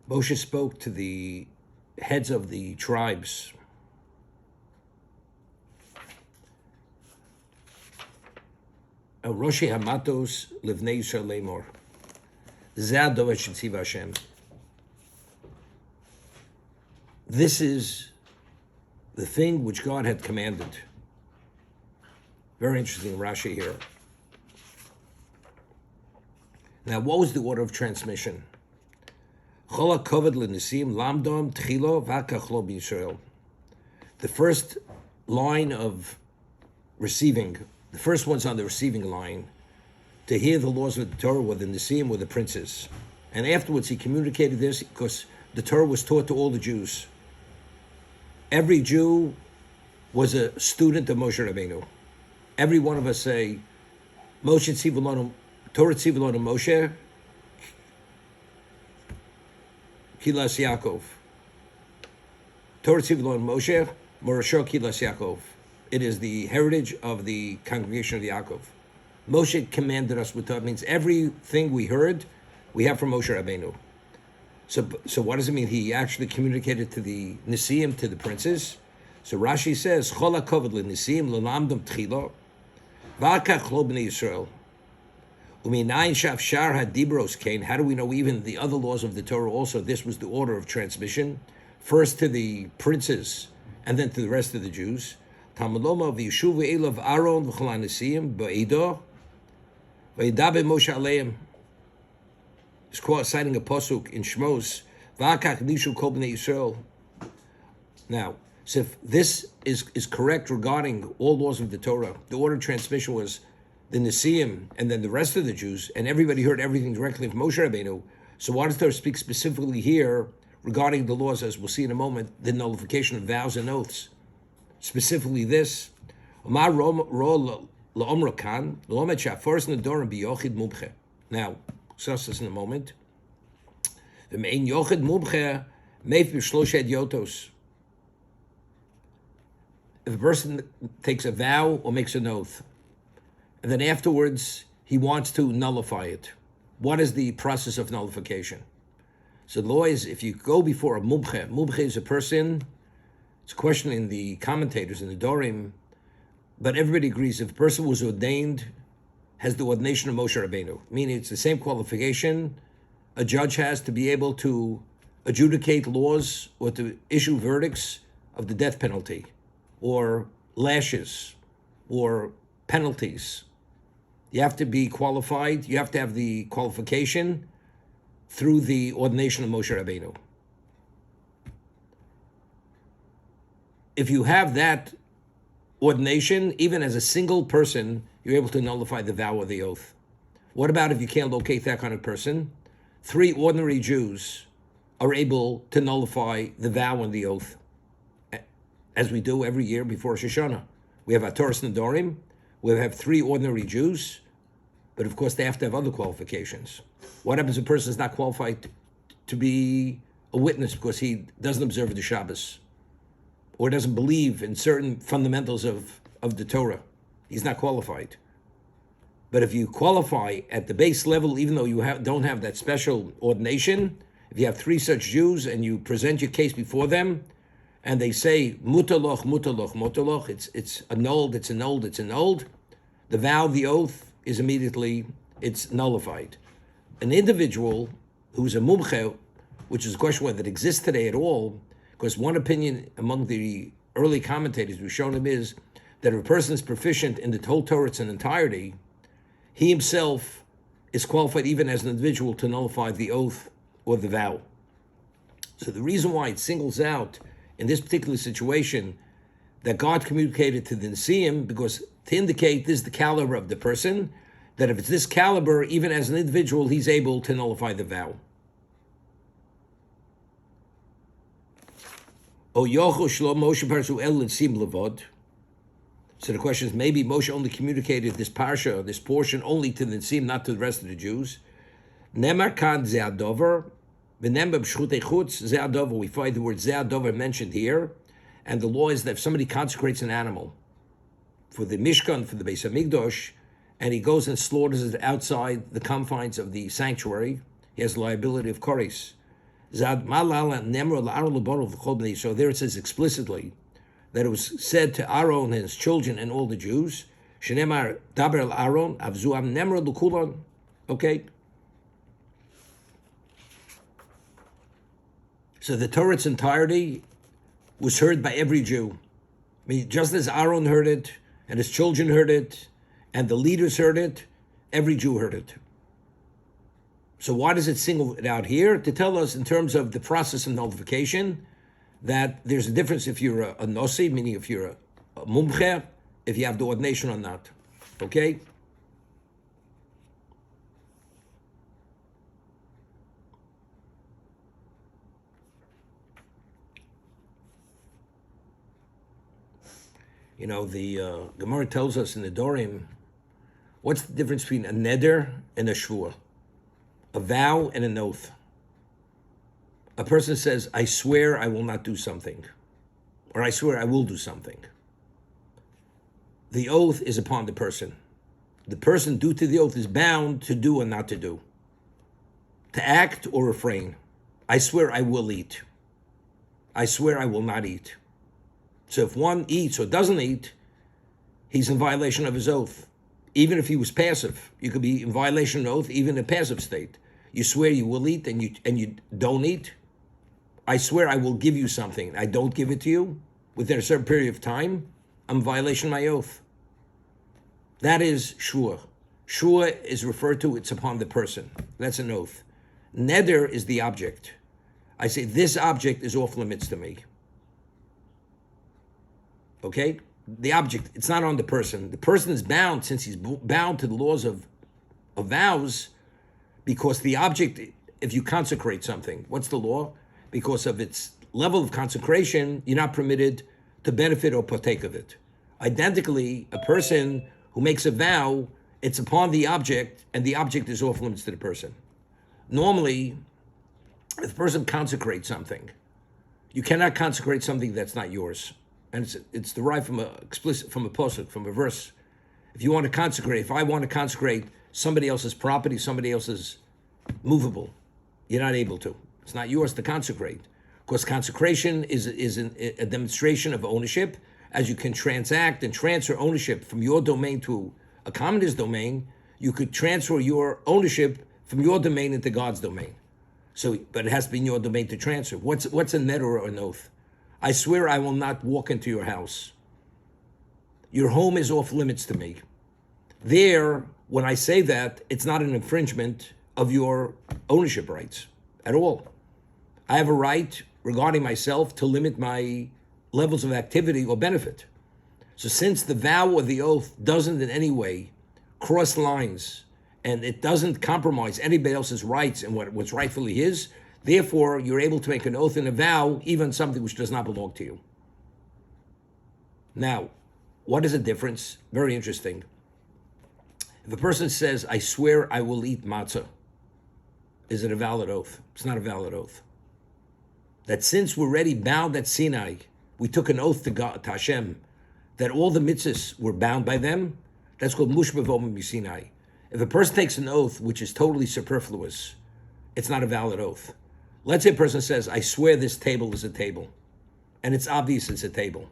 Moshe spoke to the heads of the tribes. Roshi Hamatos Livnei Yisrael Lemor. Zeh Adov Asher Tziva Hashem. This is the thing which God had commanded. Very interesting Rashi here. Now, what was the order of transmission? The first line of receiving, the first ones on the receiving line to hear the laws of the Torah were the Nisim, were the princes. And afterwards he communicated this because the Torah was taught to all the Jews. Every Jew was a student of Moshe Rabbeinu. Every one of us say, Moshe Tziv Torah Tziv Moshe, Kilas Yaakov. Torah Tziv Moshe, Morasho Kilas Yaakov. It is the heritage of the congregation of Yaakov. Moshe commanded us with Torah. It means everything we heard, we have from Moshe Rabbeinu. So what does it mean? He actually communicated to the Nisim, to the princes. So Rashi says, Chol HaKovod LeNisim L'Lamdom Tchilo V'Akach Lo B'nei Yisrael. How do we know even the other laws of the Torah also? This was the order of transmission. First to the princes, and then to the rest of the Jews. Talmudoma v'yeshuv elav Aaron v'chol hanisim ba'edo v'yedaber Moshe aleim. It's citing a pasuk in Shmos. V'akach nishu kol b'nei Yisrael. Now, so if this is correct regarding all laws of the Torah, the order of transmission was the Nisim, and then the rest of the Jews, and everybody heard everything directly from Moshe Rabbeinu. So why does Torah speak specifically here regarding the laws, as we'll see in a moment, the nullification of vows and oaths? Specifically this, now, discuss this in a moment. If a person takes a vow or makes an oath, and then afterwards he wants to nullify it, what is the process of nullification? So the law is, if you go before a mubche is a person, it's a question in the commentators, in the Dorim, but everybody agrees if a person was ordained, has the ordination of Moshe Rabbeinu, meaning it's the same qualification a judge has to be able to adjudicate laws or to issue verdicts of the death penalty, or lashes, or penalties. You have to be qualified, you have to have the qualification through the ordination of Moshe Rabbeinu. If you have that ordination, even as a single person, you're able to nullify the vow or the oath. What about if you can't locate that kind of person? 3 ordinary Jews are able to nullify the vow and the oath, as we do every year before Rosh Hashanah. We have Atoras Nedorim, we have 3 ordinary Jews, but of course they have to have other qualifications. What happens if a person is not qualified to be a witness because he doesn't observe the Shabbos, or doesn't believe in certain fundamentals of the Torah? He's not qualified. But if you qualify at the base level, even though you don't have that special ordination, if you have 3 such Jews and you present your case before them, and they say, mutaloch, mutaloch, mutaloch, it's annulled, it's annulled, it's annulled, the vow, the oath is immediately, it's nullified. An individual who's a mumche, which is a question whether it exists today at all, because one opinion among the early commentators we've shown him is that if a person is proficient in the whole Torah in entirety, he himself is qualified even as an individual to nullify the oath or the vow. So the reason why it singles out in this particular situation that God communicated to the Nisim, because to indicate this is the caliber of the person, that if it's this caliber, even as an individual, he's able to nullify the vow. So the question is, maybe Moshe only communicated this parsha, this portion, only to the Nisim, not to the rest of the Jews. Nemar kan ze'adover, v'nemar b'shchutei chutz ze'adover. We find the word ze'adover mentioned here, and the law is that if somebody consecrates an animal for the Mishkan, for the Beis Hamikdash, and he goes and slaughters it outside the confines of the sanctuary, he has liability of koris. So there it says explicitly that it was said to Aaron and his children and all the Jews, Shenemar daber el Aaron avzuam nemra l'kulon. Okay. So the Torah's entirety was heard by every Jew. I mean, just as Aaron heard it, and his children heard it, and the leaders heard it, every Jew heard it. So why does it single it out here? To tell us in terms of the process of nullification, that there's a difference if you're a nosi, meaning if you're a mumche, if you have the ordination or not. Okay? You know, the Gemara tells us in the Dorim, what's the difference between a neder and a shvua? A vow and an oath. A person says, I swear I will not do something, or I swear I will do something. The oath is upon the person. The person, due to the oath, is bound to do or not to do, to act or refrain. I swear I will eat. I swear I will not eat. So if one eats or doesn't eat, he's in violation of his oath. Even if he was passive, you could be in violation of an oath, even in a passive state. You swear you will eat and you don't eat. I swear I will give you something. I don't give it to you within a certain period of time. I'm in violation of my oath. That is shua. Shua is referred to, it's upon the person. That's an oath. Neder is the object. I say, this object is off limits to me. Okay? The object, it's not on the person. The person is bound, since he's bound to the laws of vows, because the object, if you consecrate something, what's the law? Because of its level of consecration, you're not permitted to benefit or partake of it. Identically, a person who makes a vow, it's upon the object, and the object is off limits to the person. Normally, if a person consecrates something, you cannot consecrate something that's not yours. And it's derived from a pasuk, from a verse. If you want to consecrate, if I want to consecrate somebody else's property, somebody else's movable, you're not able to. It's not yours to consecrate. Because consecration is a demonstration of ownership, as you can transact and transfer ownership from your domain to a commonest domain. You could transfer your ownership from your domain into God's domain. So, but it has to be in your domain to transfer. What's a neder or an oath? I swear I will not walk into your house. Your home is off limits to me. There, when I say that, it's not an infringement of your ownership rights at all. I have a right regarding myself to limit my levels of activity or benefit. So since the vow or the oath doesn't in any way cross lines, and it doesn't compromise anybody else's rights and what's rightfully his, therefore, you're able to make an oath and a vow, even something which does not belong to you. Now, what is the difference? Very interesting. If a person says, I swear I will eat matzah, is it a valid oath? It's not a valid oath. That since we're already bound at Sinai, we took an oath to God, to Hashem, that all the mitzvahs were bound by them, that's called mushbah v'omer Sinai. If a person takes an oath which is totally superfluous, it's not a valid oath. Let's say a person says, I swear this table is a table, and it's obvious it's a table.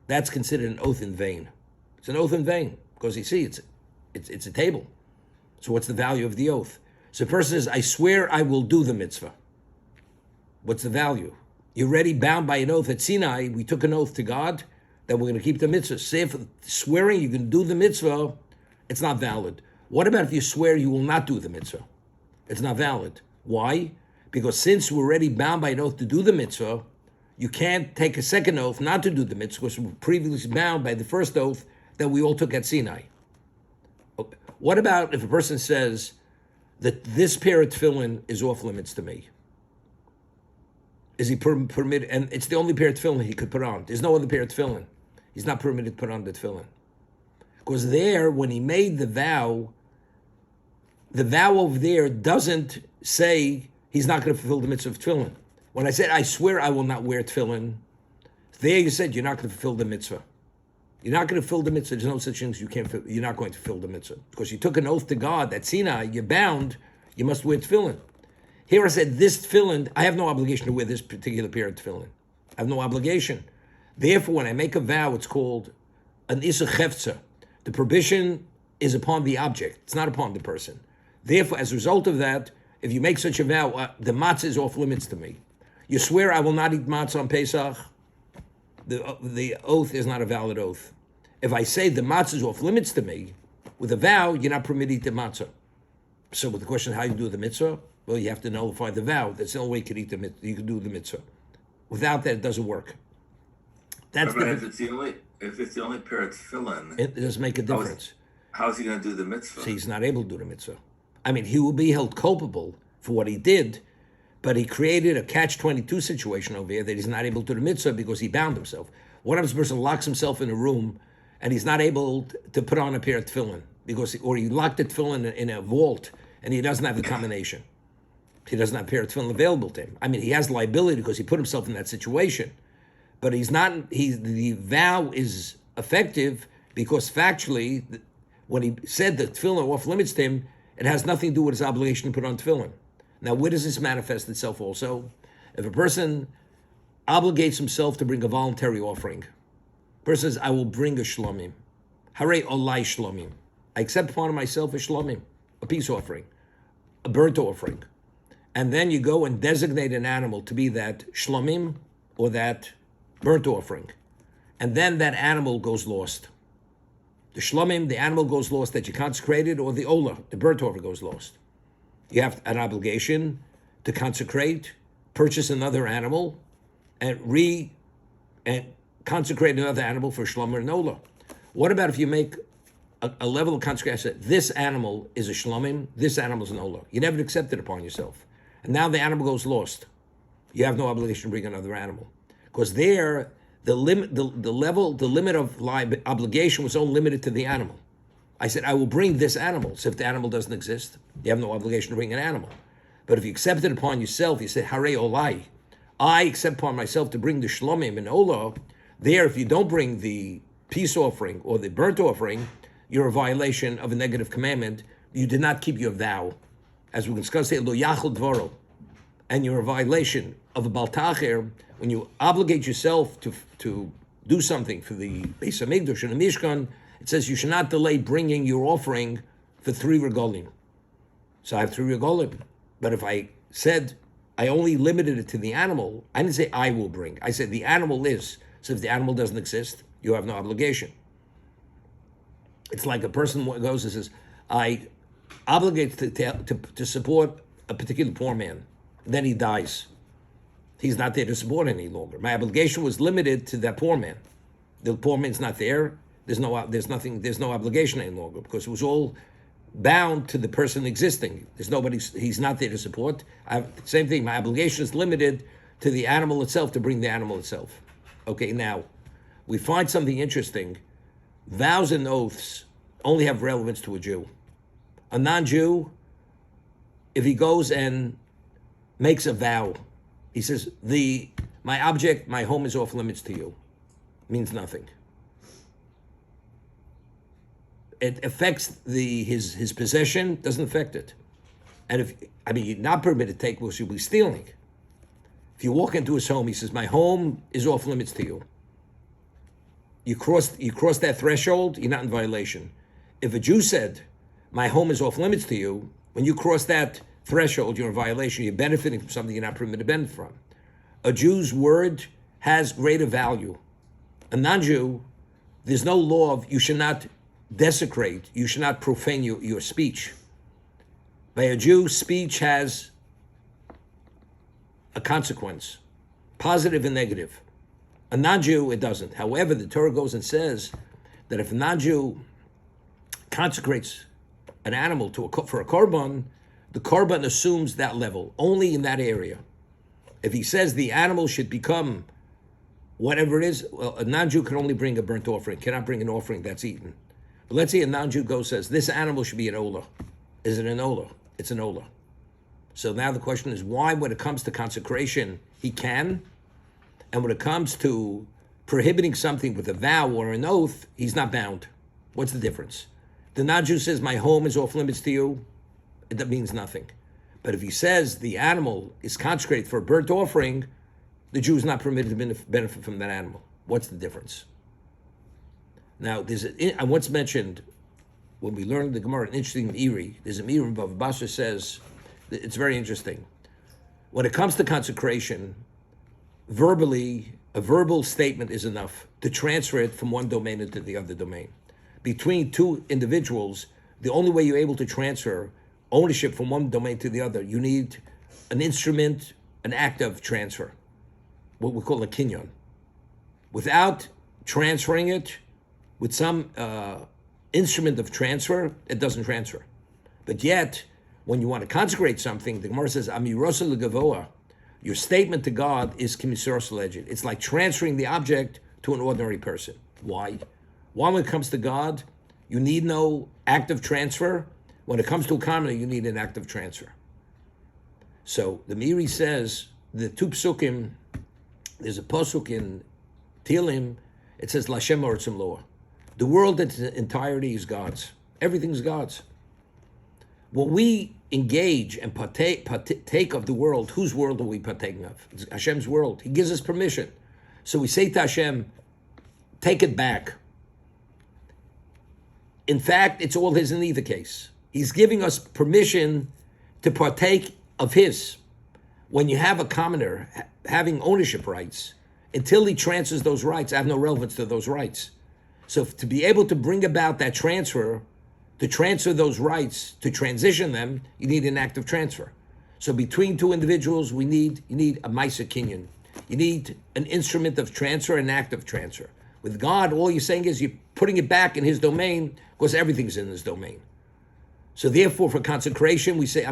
That's considered an oath in vain. It's an oath in vain, because you see, it's a table. So what's the value of the oath? So a person says, I swear I will do the mitzvah. What's the value? You're already bound by an oath at Sinai. We took an oath to God that we're going to keep the mitzvah. Say if swearing you can do the mitzvah, it's not valid. What about if you swear you will not do the mitzvah? It's not valid. Why? Because since we're already bound by an oath to do the mitzvah, you can't take a second oath not to do the mitzvah, because we were previously bound by the first oath that we all took at Sinai. Okay. What about if a person says that this pair of tefillin is off limits to me? Is he permitted? And it's the only pair of tefillin he could put on. There's no other pair of tefillin. He's not permitted to put on the tefillin. Because there, when he made the vow over there doesn't say he's not going to fulfill the mitzvah of tefillin. When I said, I swear I will not wear tefillin, there you said you're not going to fulfill the mitzvah. You're not going to fill the mitzvah. There's no such thing as you're not going to fill the mitzvah. Because you took an oath to God that Sinai, you're bound, you must wear tefillin. Here I said, this tefillin, I have no obligation to wear this particular pair of tefillin. I have no obligation. Therefore, when I make a vow, it's called an issa chefza. The prohibition is upon the object. It's not upon the person. Therefore, as a result of that, if you make such a vow, the matzah is off limits to me. You swear I will not eat matzah on Pesach. The oath is not a valid oath. If I say the matzah is off limits to me, with a vow, you're not permitted to eat the matzah. So with the question how you do the mitzvah, well, you have to nullify the vow. That's the only way you can eat the mitzvah. You can do the mitzvah. Without that, it doesn't work. That's if it's the only pair of tefillin, it doesn't make a difference. How is he going to do the mitzvah? So he's not able to do the mitzvah. I mean, he will be held culpable for what he did, but he created a catch-22 situation over here that he's not able to do the mitzvah because he bound himself. What if a person locks himself in a room and he's not able to put on a pair of tefillin or he locked the tefillin in a vault and he doesn't have the combination? He doesn't have a pair of tefillin available to him. I mean, he has liability because he put himself in that situation, but the vow is effective because factually, when he said the tefillin are off limits to him, it has nothing to do with his obligation to put on tefillin. Now, where does this manifest itself also? If a person obligates himself to bring a voluntary offering, a person says, I will bring a shlomim. Hare olai shlomim. I accept upon myself a shlomim, a peace offering, a burnt offering. And then you go and designate an animal to be that shlomim or that burnt offering. And then that animal goes lost. The shlomim, the animal goes lost that you consecrated, or the olah, the burnt offering goes lost. You have an obligation to consecrate, purchase another animal, and consecrate another animal for shlomim and olah. What about if you make a level of consecration? This animal is a shlomim, this animal is an olah. You never accept it upon yourself. And now the animal goes lost. You have no obligation to bring another animal. Because there, the limit of obligation was only limited to the animal. I said, I will bring this animal. So if the animal doesn't exist, you have no obligation to bring an animal. But if you accept it upon yourself, you say, Hare olai. I accept upon myself to bring the shlomim and olah. There, if you don't bring the peace offering or the burnt offering, you're a violation of a negative commandment. You did not keep your vow. As we discussed here, lo yachol dvoro. And you're a violation of a baltacher when you obligate yourself to do something for the Beis Hamikdash and the Mishkan. It says you should not delay bringing your offering for 3 regalim. So I have 3 regalim. But if I said I only limited it to the animal, I didn't say I will bring. I said the animal is. So if the animal doesn't exist, you have no obligation. It's like a person goes and says, I obligate to support a particular poor man. Then he dies. He's not there to support any longer. My obligation was limited to that poor man. The poor man's not there. There's no obligation any longer because it was all bound to the person existing. He's not there to support. Same thing, my obligation is limited to the animal itself, to bring the animal itself. Okay, now, we find something interesting. Vows and oaths only have relevance to a Jew. A non-Jew, if he goes and makes a vow, he says, my object, my home is off limits to you, means nothing. It affects his possession, doesn't affect it. And you're not permitted to take, well, you'll be stealing. If you walk into his home, he says, my home is off limits to you. You cross that threshold, you're not in violation. If a Jew said, my home is off limits to you, when you cross that threshold, you're in violation, you're benefiting from something you're not permitted to benefit from. A Jew's word has greater value. A non-Jew, there's no law of you should not desecrate, you should not profane your speech. By a Jew, speech has a consequence, positive and negative. A non-Jew, it doesn't. However, the Torah goes and says that if a non-Jew consecrates an animal for a korban, the korban assumes that level, only in that area. If he says the animal should become whatever it is, well, a non-Jew can only bring a burnt offering, cannot bring an offering that's eaten. But let's say a non-Jew goes says, this animal should be an olah. Is it an olah? It's an olah. So now the question is, why when it comes to consecration, he can, and when it comes to prohibiting something with a vow or an oath, he's not bound. What's the difference? The non-Jew says, my home is off limits to you, that means nothing. But if he says the animal is consecrated for a burnt offering, the Jew is not permitted to benefit from that animal. What's the difference? Now, I once mentioned, when we learned the Gemara, an interesting Meiri. There's a Meiri above Basra says, it's very interesting. When it comes to consecration, verbally, a verbal statement is enough to transfer it from one domain into the other domain. Between two individuals, the only way you're able to transfer ownership from one domain to the other, you need an instrument, an act of transfer, what we call a kinyon. Without transferring it with some instrument of transfer, it doesn't transfer. But yet, when you want to consecrate something, the Gemara says, Amirosa legavoa, your statement to God is kimisoros leged. It's like transferring the object to an ordinary person. Why? Why, when it comes to God, you need no active transfer. When it comes to a commoner, you need an active transfer. So the Meiri says, the two psukim, there's a pasuk in Tehillim, it says, Lashem Oritzim Loa. The world in its entirety is God's. Everything's God's. When we engage and partake of the world, whose world are we partaking of? It's Hashem's world. He gives us permission. So we say to Hashem, take it back. In fact, it's all his in either case. He's giving us permission to partake of his. When you have a commoner having ownership rights, until he transfers those rights, I have no relevance to those rights. So to be able to bring about that transfer, to transfer those rights, to transition them, you need an active transfer. So between two individuals, you need a Maisa Kinyan. You need an instrument of transfer, an active transfer. With God, all you're saying is you're putting it back in his domain because everything's in his domain. So therefore, for consecration, we say,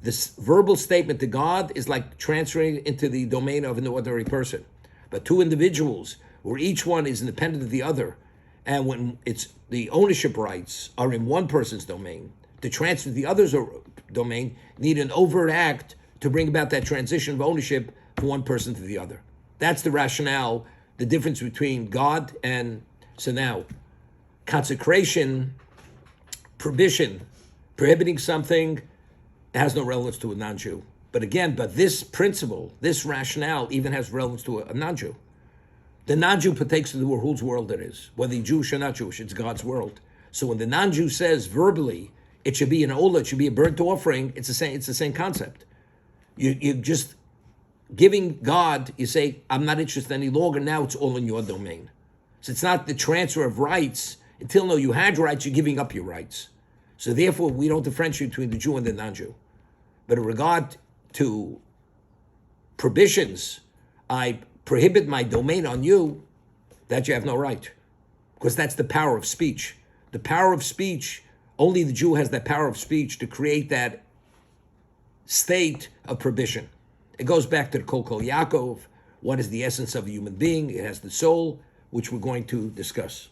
this verbal statement to God is like transferring into the domain of an ordinary person. But two individuals, where each one is independent of the other, and when it's the ownership rights are in one person's domain, to transfer the other's domain, need an overt act to bring about that transition of ownership from one person to the other. That's the rationale, the difference between God and, so now, consecration, prohibiting something, has no relevance to a non-Jew. But again, this principle, this rationale even has relevance to a non-Jew. The non-Jew partakes of the world, whose world it is. Whether he's Jewish or not Jewish, it's God's world. So when the non-Jew says verbally, it should be an olah, it should be a burnt offering, it's the same concept. You're just giving God, you say, I'm not interested any longer, now it's all in your domain. So it's not the transfer of rights. Until you had rights, you're giving up your rights. So therefore, we don't differentiate between the Jew and the non-Jew. But in regard to prohibitions, I prohibit my domain on you, that you have no right. Because that's the power of speech. The power of speech, only the Jew has that power of speech to create that state of prohibition. It goes back to the Kol Yaakov. What is the essence of a human being? It has the soul, which we're going to discuss.